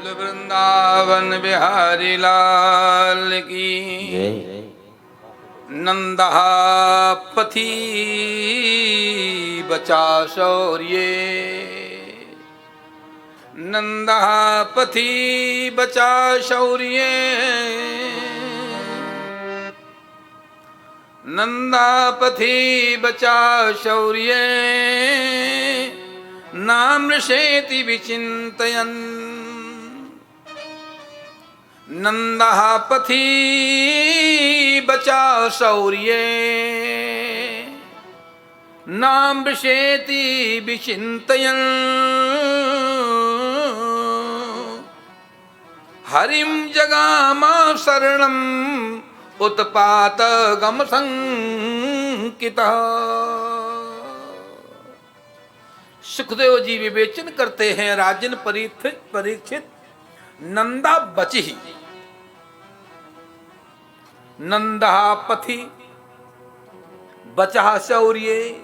वृंदावन बिहारी लाल की नंदा पथी बचा शौर्य, नंदा पथी बचा शौर्य, नंदा पथी बचा शौर्य, नामृषेति विचिन्तयन्। नंदः पथि बचा शौर्य, नामृषेति विचिन्तयन्। हरिं जगामा शरणम् उत्पातगम संकितः। सुखदेव जी विवेचन करते हैं, राजन परीक्षित नंदा बची, नंदा पथि बचा शौर्य।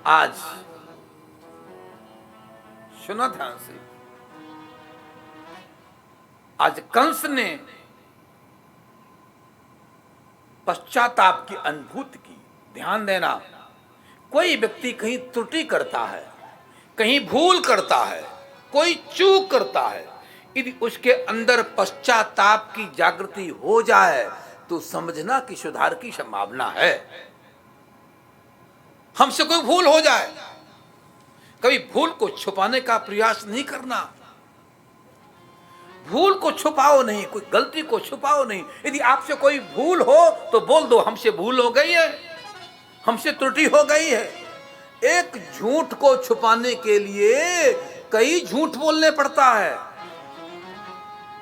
आज सुना ध्यान से, आज कंस ने पश्चाताप की अनुभूति की। ध्यान देना, कोई व्यक्ति कहीं त्रुटि करता है, कहीं भूल करता है, कोई चूक करता है, यदि उसके अंदर पश्चाताप की जागृति हो जाए तो समझना कि सुधार की संभावना है। हमसे कोई भूल हो जाए, कभी भूल को छुपाने का प्रयास नहीं करना। भूल को छुपाओ नहीं, कोई गलती को छुपाओ नहीं। यदि आपसे कोई भूल हो तो बोल दो, हमसे भूल हो गई है, हमसे त्रुटि हो गई है। एक झूठ को छुपाने के लिए कई झूठ बोलने पड़ता है,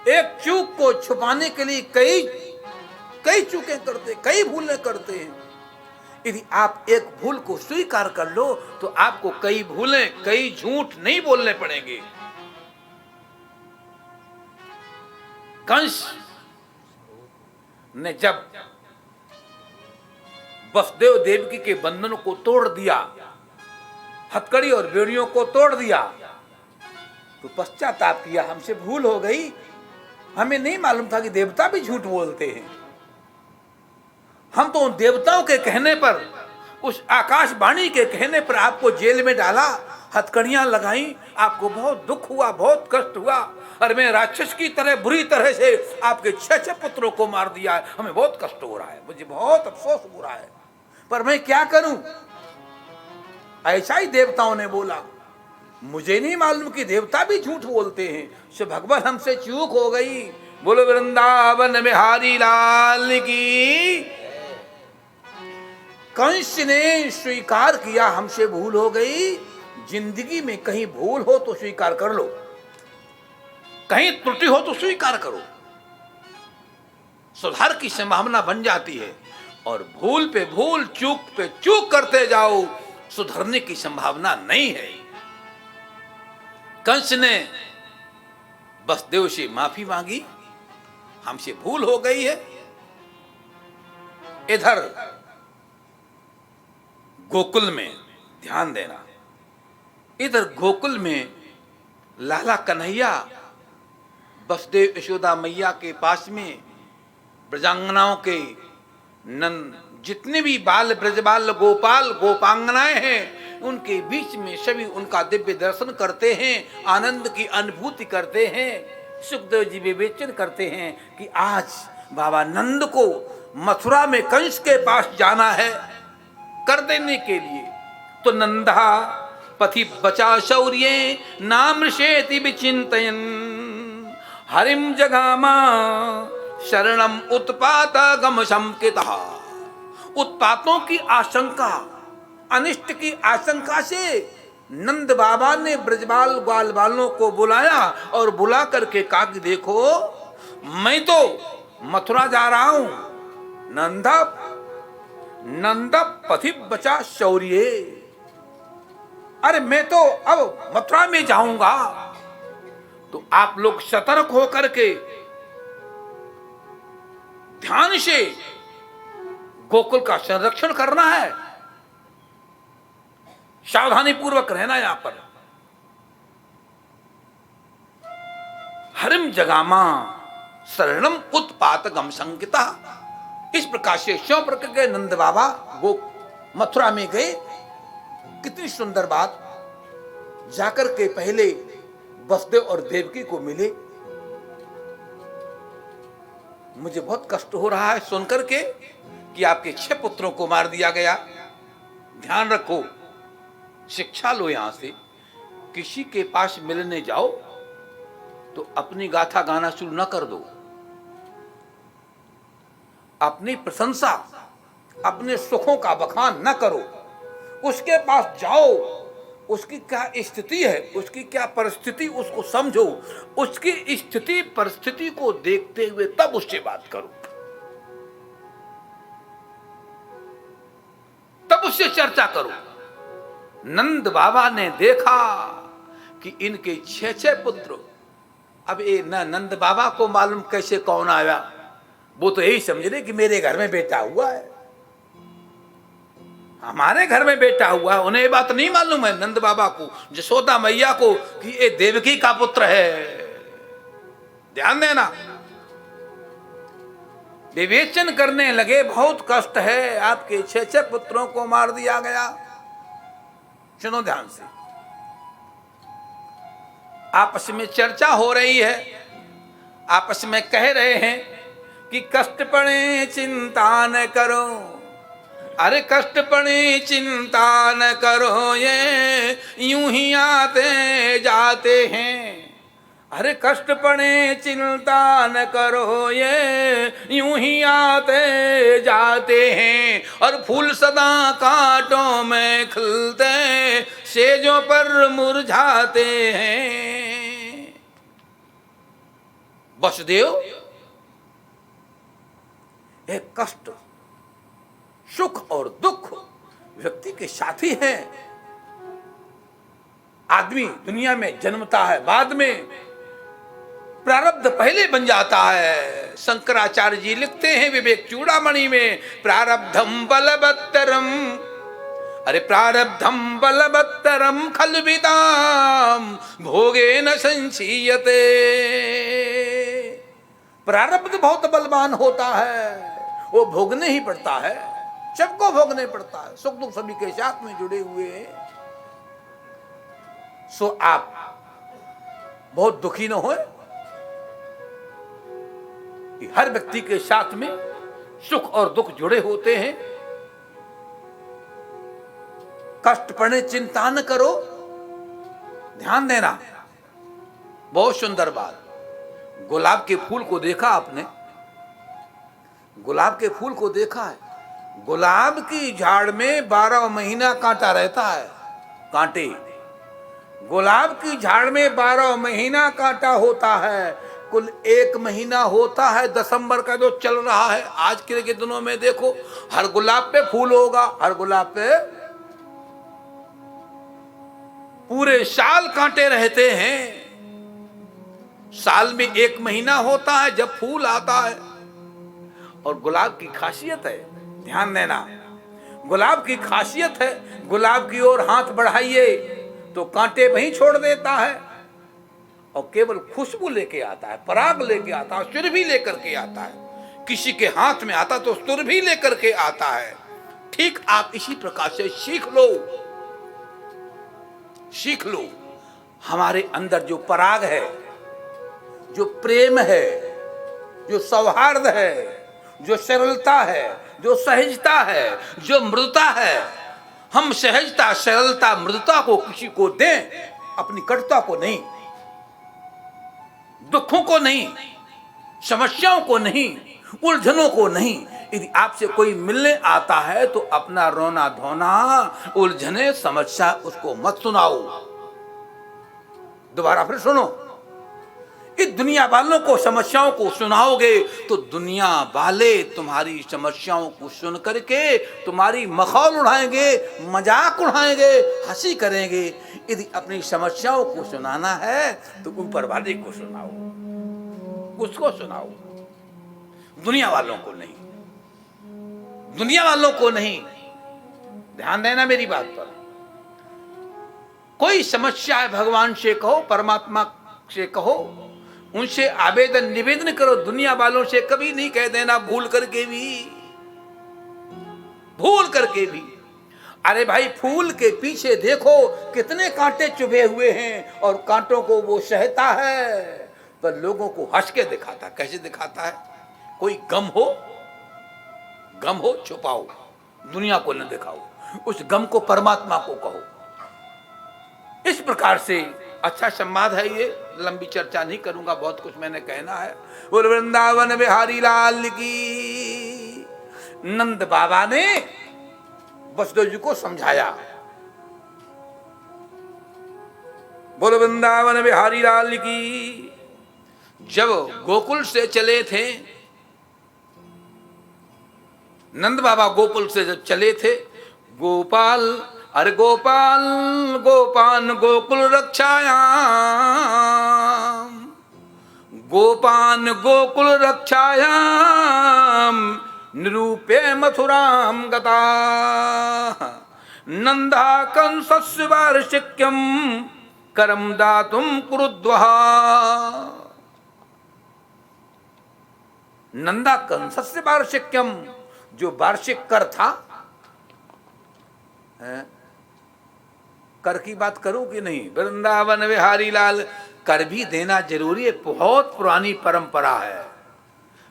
एक चूक को छुपाने के लिए कई चूकें करते, कई भूलें करते हैं। यदि आप एक भूल को स्वीकार कर लो तो आपको कई भूलें, कई झूठ नहीं बोलने पड़ेंगे। कंस ने जब वसुदेव देवकी के बंधनों को तोड़ दिया, हथकड़ी और बेड़ियों को तोड़ दिया, तो पश्चाताप किया, हमसे भूल हो गई, हमें नहीं मालूम था कि देवता भी झूठ बोलते हैं। हम तो उन देवताओं के कहने पर, उस आकाशवाणी के कहने पर आपको जेल में डाला, हथकड़ियां लगाई, आपको बहुत दुख हुआ, बहुत कष्ट हुआ, और मैं राक्षस की तरह बुरी तरह से आपके 6 पुत्रों को मार दिया है। हमें बहुत कष्ट हो रहा है, मुझे बहुत अफसोस हो रहा है, पर मैं क्या करूं? ऐसा ही देवताओं ने बोला। मुझे नहीं मालूम कि देवता भी झूठ बोलते हैं, सो भगवान हमसे चूक हो गई। बोलो वृंदावन बिहारी लाल की। कंस ने स्वीकार किया, हमसे भूल हो गई। जिंदगी में कहीं भूल हो तो स्वीकार कर लो, कहीं त्रुटि हो तो स्वीकार करो, सुधार की संभावना बन जाती है। और भूल पे भूल, चूक पे चूक करते जाओ, सुधरने की संभावना नहीं है। कंस ने वसुदेव से माफी मांगी, हमसे भूल हो गई है। इधर गोकुल में ध्यान देना, इधर गोकुल में लाला कन्हैया वसुदेव यशोदा मैया के पास में ब्रजांगनाओं के जितने भी बाल ब्रजबाल गोपाल गोपांगनाएं हैं, उनके बीच में सभी उनका दिव्य दर्शन करते हैं, आनंद की अनुभूति करते हैं। सुखदेव जी विवेचन करते हैं कि आज बाबा नंद को मथुरा में कंस के पास जाना है कर देने के लिए, तो नंदा पथि बचा शौर्य, नामृषेति विचिन्तयन्। हरिम जगामा शरणम उत्पातगम संकितः। उत्पातों की आशंका, अनिष्ट की आशंका से नंद बाबा ने ब्रजबाल ग्वाल बालों को बुलाया और बुला करके कहा कि देखो, मैं तो मथुरा जा रहा हूं, नंदा पथि बचा शौर्य। अरे मैं तो अब मथुरा में जाऊंगा, तो आप लोग सतर्क होकर के ध्यान से गोकुल का संरक्षण करना है, सावधानी पूर्वक रहना। यहां पर हरिम जगामा शरणम उत्पातकम संकिता। इस प्रकार से स्वप्रक के नंद बाबा वो मथुरा में गए। कितनी सुंदर बात, जाकर के पहले वसुदेव और देवकी को मिले। मुझे बहुत कष्ट हो रहा है सुनकर के कि आपके 6 पुत्रों को मार दिया गया। ध्यान रखो, शिक्षा लो। यहां से किसी के पास मिलने जाओ तो अपनी गाथा गाना शुरू न कर दो। अपनी प्रशंसा, अपने सुखों का बखान न करो। उसके पास जाओ, उसकी क्या स्थिति है, उसकी क्या परिस्थिति, उसको समझो। उसकी स्थिति परिस्थिति को देखते हुए तब उससे बात करो, तब उससे चर्चा करो। नंद बाबा ने देखा कि इनके 6 पुत्र। अब ये न नंद बाबा को मालूम कैसे कौन आया, वो तो यही समझ रहे कि मेरे घर में बेटा हुआ है, हमारे घर में बेटा हुआ है। उन्हें ये बात नहीं मालूम है नंद बाबा को, यशोदा मैया को, कि ये देवकी का पुत्र है। ध्यान देना, विवेचन करने लगे। बहुत कष्ट है, आपके 6 पुत्रों को मार दिया गया। सुनो ध्यान से, आपस में चर्चा हो रही है, आपस में कह रहे हैं कि कष्ट पड़े चिंता न करो। अरे कष्ट पड़े चिंता न करो, ये यूं ही आते जाते हैं। अरे कष्ट पड़े चिंता न करो, ये यूं ही आते जाते हैं। और फूल सदा कांटों में खिलते, सेजों पर मुरझाते हैं। वसुदेव एक कष्ट, सुख और दुख व्यक्ति के साथी हैं। आदमी दुनिया में जन्मता है, बाद में प्रारब्ध पहले बन जाता है। शंकराचार्य जी लिखते हैं विवेक चूड़ामणि में, प्रारब्धम बलवत्तरम, अरे प्रारब्धम बलवत्तरम खलविदाम भोगे न संचीयते। प्रारब्ध बहुत बलवान होता है, वो भोगने ही पड़ता है, सबको भोगने पड़ता है। सुख दुख सभी के साथ में जुड़े हुए हैं। सो आप बहुत दुखी न होए। हर व्यक्ति के साथ में सुख और दुख जुड़े होते हैं। कष्ट पड़े चिंता न करो। ध्यान देना, बहुत सुंदर बात। गुलाब के फूल को देखा आपने? गुलाब के फूल को देखा है? गुलाब की झाड़ में 12 महीना कांटा रहता है, कांटे। गुलाब की झाड़ में 12 महीना कांटा होता है। कुल 1 महीना होता है दिसंबर का जो चल रहा है। आज के दिनों में देखो, हर गुलाब पे फूल होगा, हर गुलाब पे पूरे साल कांटे रहते हैं। साल में 1 महीना होता है जब फूल आता है। और गुलाब की खासियत है, ध्यान देना, गुलाब की खासियत है, गुलाब की ओर हाथ बढ़ाइए तो कांटे वहीं छोड़ देता है और केवल खुशबू लेके आता है, पराग लेके आता है, सुरभि लेकर के आता है। किसी के हाथ में आता तो सुरभि लेकर के आता है। ठीक आप इसी प्रकार से सीख लो, सीख लो। हमारे अंदर जो पराग है, जो प्रेम है, जो सौहार्द है, जो सरलता है, जो सहजता है, जो मृदुता है, हम सहजता, सरलता, मृदुता को किसी को दें, अपनी कटुता को नहीं, दुखों को नहीं, समस्याओं को नहीं, उलझनों को नहीं। यदि आपसे कोई मिलने आता है तो अपना रोना धोना, उलझने, समस्या उसको मत सुनाओ। दोबारा फिर सुनो, इस दुनिया वालों को समस्याओं को सुनाओगे तो दुनिया वाले तुम्हारी समस्याओं को सुन करके तुम्हारी मखौल उड़ाएंगे, मजाक उड़ाएंगे, हंसी करेंगे। यदि अपनी समस्याओं को सुनाना है तो ऊपर वाले को सुनाओ, उसको सुनाओ, दुनिया वालों को नहीं, दुनिया वालों को नहीं। ध्यान देना मेरी बात पर। कोई समस्या है भगवान से कहो, परमात्मा से कहो, उनसे आवेदन निवेदन करो, दुनिया वालों से कभी नहीं कह देना भूल करके भी। अरे भाई, फूल के पीछे देखो कितने कांटे चुभे हुए हैं और कांटों को वो सहता है, पर लोगों को हंस के दिखाता। कैसे दिखाता है? कोई गम हो छुपाओ, दुनिया को न दिखाओ, उस गम को परमात्मा को कहो। इस प्रकार से अच्छा संवाद है ये, लंबी चर्चा नहीं करूंगा, बहुत कुछ मैंने कहना है। बोल वृंदावन बिहारी लाल की। नंद बाबा ने वसुदेव जी को समझाया। बोल वृंदावन बिहारी लाल की। जब गोकुल से चले थे नंद बाबा, गोकुल से जब चले थे, गोपाल अरे गोपाल गोपान गोकुल रक्षायाम, गोपान गोकुल रक्षायाम निरूपे मथुराम गता, नंदा कंसस्य वार्षिक्यम करम दातुम कुरुद्वः। नंदा कंसस्य वार्षिक्यम, जो वार्षिक कर था, कर की बात करूं कि नहीं? वृंदावन बिहारी लाल, कर भी देना जरूरी है, बहुत पुरानी परंपरा है।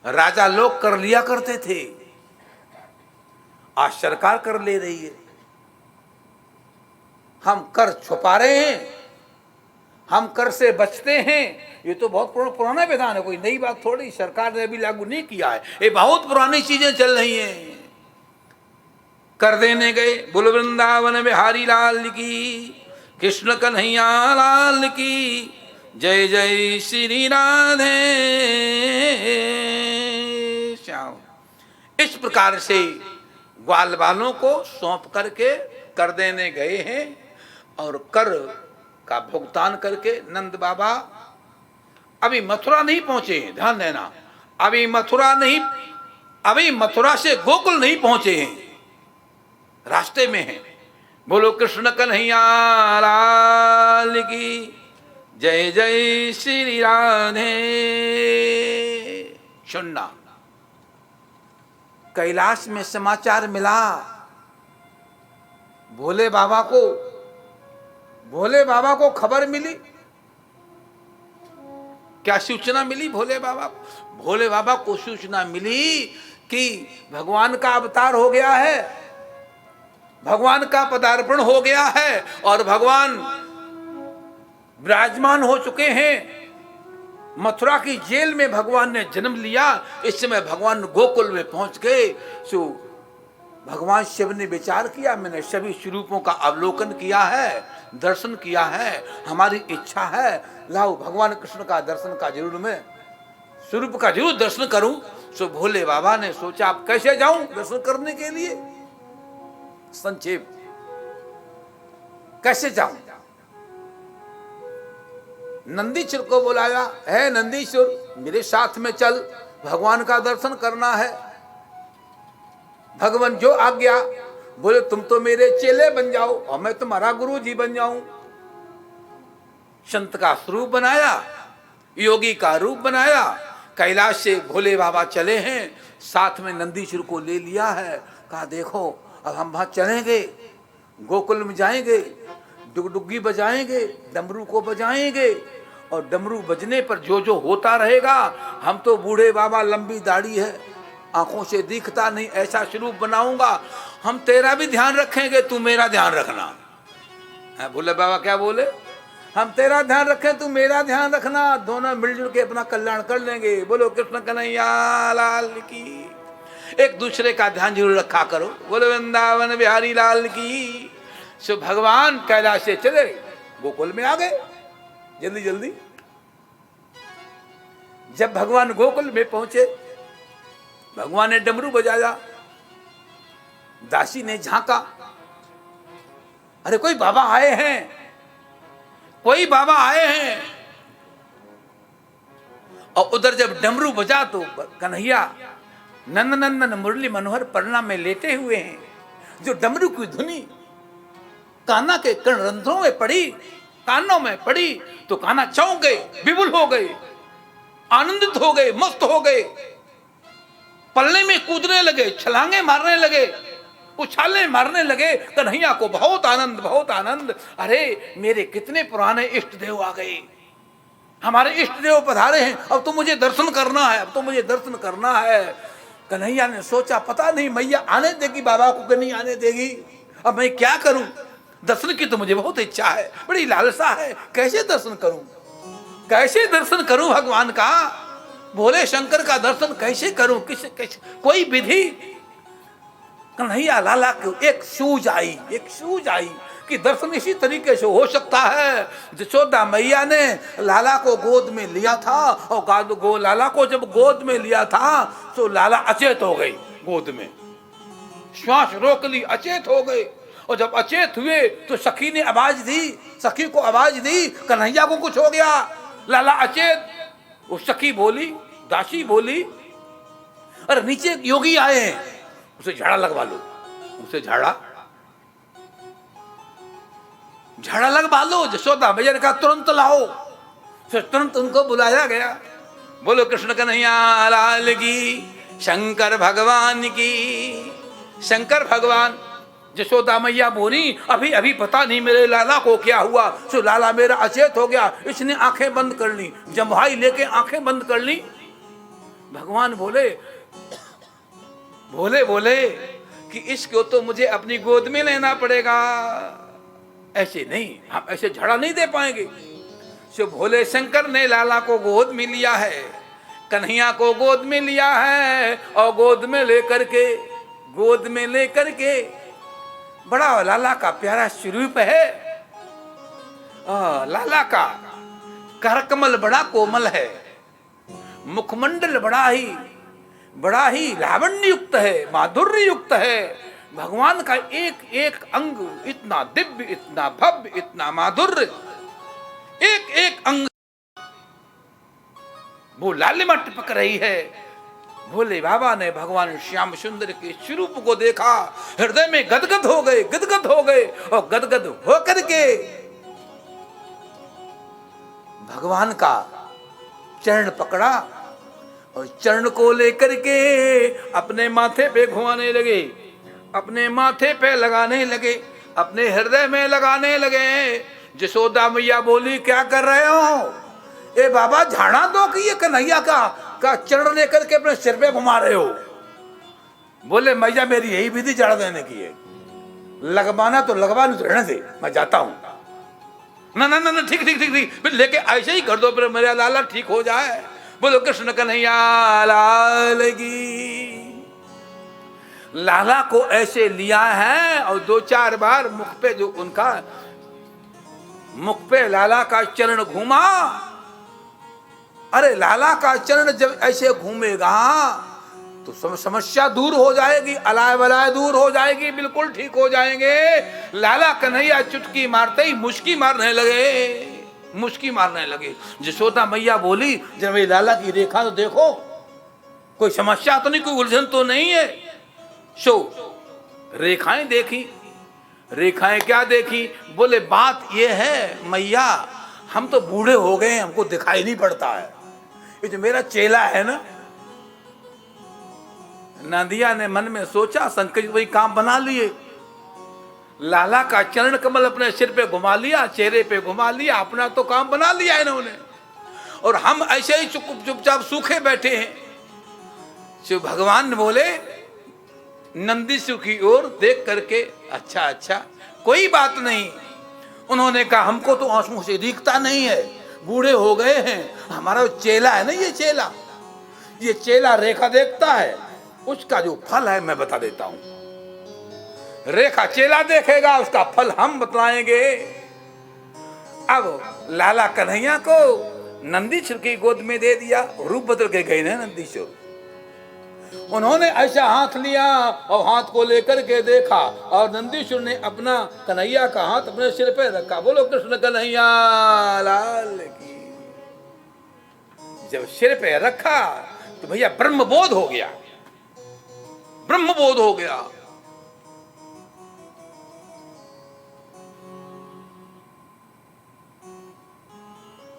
राजा लोग कर लिया करते थे, आज सरकार कर ले रही है। हम कर छुपा रहे हैं, हम कर से बचते हैं। ये तो बहुत पुराना विधान है, कोई नई बात थोड़ी, सरकार ने अभी लागू नहीं किया है, ये बहुत पुरानी चीजें चल रही हैं। कर देने गए। बोल वृंदावन बिहारी लाल की, कृष्ण कन्हैया लाल की, जय जय श्री राधे श्याम। इस प्रकार से ग्वाल वालों को सौंप करके कर देने गए हैं, और कर का भुगतान करके नंद बाबा अभी मथुरा नहीं पहुंचे हैं, ध्यान देना, अभी मथुरा से गोकुल नहीं पहुंचे हैं, रास्ते में हैं। बोलो कृष्ण कन्हैया लाल की, जय जय श्री राधे। सुनना, कैलाश में समाचार मिला भोले बाबा को खबर मिली। क्या सूचना मिली भोले बाबा को सूचना मिली कि भगवान का अवतार हो गया है, भगवान का पदार्पण हो गया है, और भगवान विराजमान हो चुके हैं। मथुरा की जेल में भगवान ने जन्म लिया। इस समय भगवान गोकुल में पहुंच गए। सो भगवान शिव ने विचार किया, मैंने सभी स्वरूपों का अवलोकन किया है, दर्शन किया है, हमारी इच्छा है लाओ भगवान कृष्ण का दर्शन का जरूर, मैं स्वरूप का जरूर दर्शन करूं। सो भोले बाबा ने सोचा, आप कैसे जाऊं दर्शन करने के लिए? संक्षेप, कैसे जाऊं? नंदीश्वर को बुलाया, है नंदीश्वर मेरे साथ में चल, भगवान का दर्शन करना है। भगवान जो आज्ञा। बोले तुम तो मेरे चेले बन जाओ और मैं तुम्हारा गुरु जी बन जाऊं। संत का स्वरूप बनाया, योगी का रूप बनाया। कैलाश से भोले बाबा चले हैं, साथ में नंदीश्वर को ले लिया है। कहा देखो अब हम वहां चलेंगे, गोकुल में जाएंगे, डुगडुगी बजाएंगे, डमरू को बजाएंगे, और डमरू बजने पर जो जो होता रहेगा, हम तो बूढ़े बाबा, लंबी दाढ़ी है, आंखों से दिखता नहीं, ऐसा स्वरूप बनाऊंगा, हम तेरा भी ध्यान रखेंगे, तू मेरा ध्यान रखना। है भोले बाबा क्या बोले? हम तेरा ध्यान रखें, तू मेरा ध्यान रखना, दोनों मिलजुल के अपना कल्याण कर लेंगे। बोलो कृष्ण कन्हैया लाल की। एक दूसरे का ध्यान जरूर रखा करो। बोलो वृंदावन बिहारी लाल की। सो भगवान कैलाश से चले, गोकुल में आ गए जल्दी जल्दी। जब भगवान गोकुल में पहुंचे, भगवान ने डमरू बजाया, दासी ने झांका, अरे कोई बाबा आए हैं, कोई बाबा आए हैं। और उधर जब डमरू बजा तो कन्हैया नंद नंदन मुरली मनोहर परणा में लेटे हुए हैं। जो डमरू की धुनी कान्हा के कर्णरंध्रों में पड़ी, कानों में पड़ी, तो कान्हा चौंक गए, विपुल हो गए। आनंदित हो गए, मस्त हो गए, पलने में कूदने लगे, छलांगे मारने लगे, उछाले मारने लगे। कन्हैया को बहुत आनंद, बहुत आनंद। अरे मेरे कितने पुराने इष्ट देव आ गए, हमारे इष्ट देव पधारे हैं, अब तो मुझे दर्शन करना है, अब तो मुझे दर्शन करना है। कन्हैया ने सोचा पता नहीं मैया आने देगी बाबा को कि नहीं आने देगी, अब मैं क्या करूं, दर्शन की तो मुझे बहुत इच्छा है, बड़ी लालसा है, कैसे दर्शन करूं, कैसे दर्शन करूं भगवान का, भोले शंकर का दर्शन कैसे करूं, कैसे कोई विधि। कन्हैया लाला को एक सूझ आई कि दर्शन इसी तरीके से हो सकता है। जसोदा मैया ने लाला को गोद में लिया था, और लाला को जब गोद में लिया था तो लाला अचेत हो गई, गोद में श्वास रोक ली, अचेत हो गए। और जब अचेत हुए तो सखी ने आवाज दी, सखी को आवाज दी, कन्हैया को कुछ हो गया, लाला अचेत। वो सखी बोली, दासी बोली, अरे नीचे एक योगी आए हैं, उसे झाड़ा लगवा लो, उसे झाड़ा लगवा लो। जसोदा मैया ने कहा तुरंत लाओ, फिर तुरंत उनको बुलाया गया। बोलो कृष्ण कन्हैया लाल की, शंकर भगवान की। शंकर भगवान, जसोदा मैया बोली अभी अभी पता नहीं मेरे लाला को क्या हुआ, सो लाला मेरा अचेत हो गया, इसने आंखें बंद कर ली, जम्भाई लेके आंखें बंद कर ली। भगवान बोले बोले कि इसको तो मुझे अपनी गोद में लेना पड़ेगा, ऐसे नहीं, हम ऐसे झड़ा नहीं दे पाएंगे। सो भोले शंकर ने लाला को गोद में लिया है, कन्हैया को गोद में लिया है, और गोद में लेकर के बड़ा लाला का प्यारा स्वरूप है। लाला का करकमल बड़ा कोमल है, मुखमंडल बड़ा ही लावण्य युक्त है, माधुर्य युक्त है। भगवान का एक एक अंग इतना दिव्य, इतना भव्य, इतना माधुर्य, एक एक अंग वो लालिमा टपक रही है। भोले बाबा ने भगवान श्याम सुंदर के स्वरूप को देखा, हृदय में गदगद हो गए, और गदगद होकर के भगवान का चरण पकड़ा, और चरण को लेकर के अपने माथे पे घुमाने लगे, अपने माथे पे लगाने लगे, अपने हृदय में लगाने लगे। जसोदा मैया बोली क्या कर रहे हो, ए बाबा झाड़ा दो कि ये कन्हैया का चरण लेकर के अपने सिर पे घुमा रहे हो। बोले मैया मेरी यही विधि जड़ देने की है, लगवाना तो लगवा, नहीं तो रहने दे, मैं जाता हूं। ना ठीक फिर लेके ऐसे ही कर दो, फिर मेरा लाला ठीक हो जाए। बोलो कृष्ण कन्हैया लाल की। लाला को ऐसे लिया है, और 2-4 बार मुख पे लाला का चरण घूमा। अरे लाला का चरण जब ऐसे घूमेगा तो समस्या दूर हो जाएगी, अलाय बलाय दूर हो जाएगी, बिल्कुल ठीक हो जाएंगे। लाला कन्हैया चुटकी मारते ही मुस्की मारने लगे। जसोदा मैया बोली जब मेरी लाला की रेखा तो देखो, कोई समस्या तो नहीं, कोई उलझन तो नहीं है। सो रेखाएं देखी, रेखाएं क्या देखी, बोले बात ये है मैया हम तो बूढ़े हो गए, हमको दिखाई नहीं पड़ता है, ये जो मेरा चेला है ना। नदिया ने मन में सोचा संकट वही काम बना लिए, लाला का चरण कमल अपने सिर पे घुमा लिया, चेहरे पे घुमा लिया, अपना तो काम बना लिया इन्होंने, और हम ऐसे ही चुपचाप सूखे बैठे हैं। शिव भगवान बोले नंदीसु की ओर देख करके, अच्छा कोई बात नहीं। उन्होंने कहा हमको तो आंसुओं से दिखता नहीं है, बूढ़े हो गए हैं, हमारा चेला है ना, ये चेला रेखा देखता है, उसका जो फल है मैं बता देता हूं। रेखा चेला देखेगा, उसका फल हम बतलाएंगे। अब लाला कन्हैया को नंदीश्वर की गोद में दे दिया, रूप बदल के गए ना नंदीश्वर। उन्होंने ऐसा हाथ लिया और हाथ को लेकर के देखा, और नंदीश्वर ने अपना कन्हैया का हाथ अपने सिर पे रखा। बोलो कृष्ण कन्हैया लाल की। जब सिर पे रखा तो भैया ब्रह्मबोध हो गया।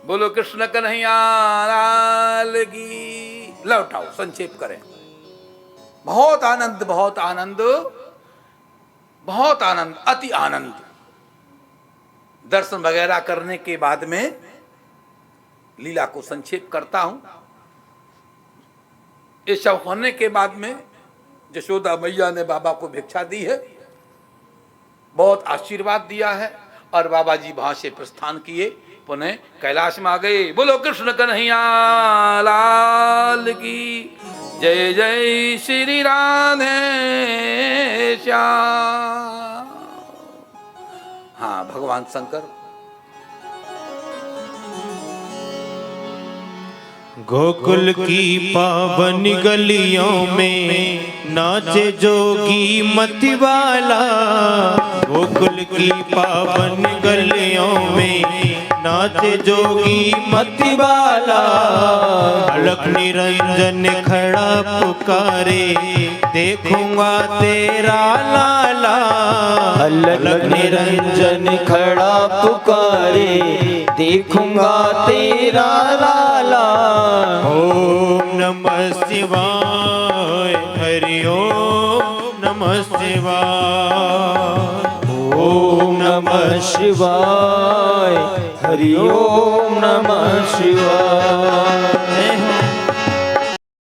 बोलो कृष्ण कन्हैया लाल की। लौटाओ, संक्षेप करें। बहुत आनंद, बहुत आनंद, बहुत आनंद, अति आनंद। दर्शन वगैरह करने के बाद में लीला को संक्षेप करता हूं। ये सब होने के बाद में यशोदा मैया ने बाबा को भिक्षा दी है, बहुत आशीर्वाद दिया है, और बाबा जी वहां से प्रस्थान किए, पुनः कैलाश में आ गए। बोलो कृष्ण कन्हैया लाल की जय। जय श्री राधे श्याम। हाँ, भगवान शंकर गोकुल की पावन गलियों में नाचे जोगी मतवाला। गोकुल की पावन गलियों में नाचे जोगी मतवाला। अलख निरंजन खड़ा पुकारे देखूंगा तेरा लाला। अलख निरंजन खड़ा पुकारे देखूंगा तेरा लाला। ओम नमः शिवाय, हरि ओम नमः शिवाय। ओम नमः शिवाय, हरि ओम नमः शिवाय।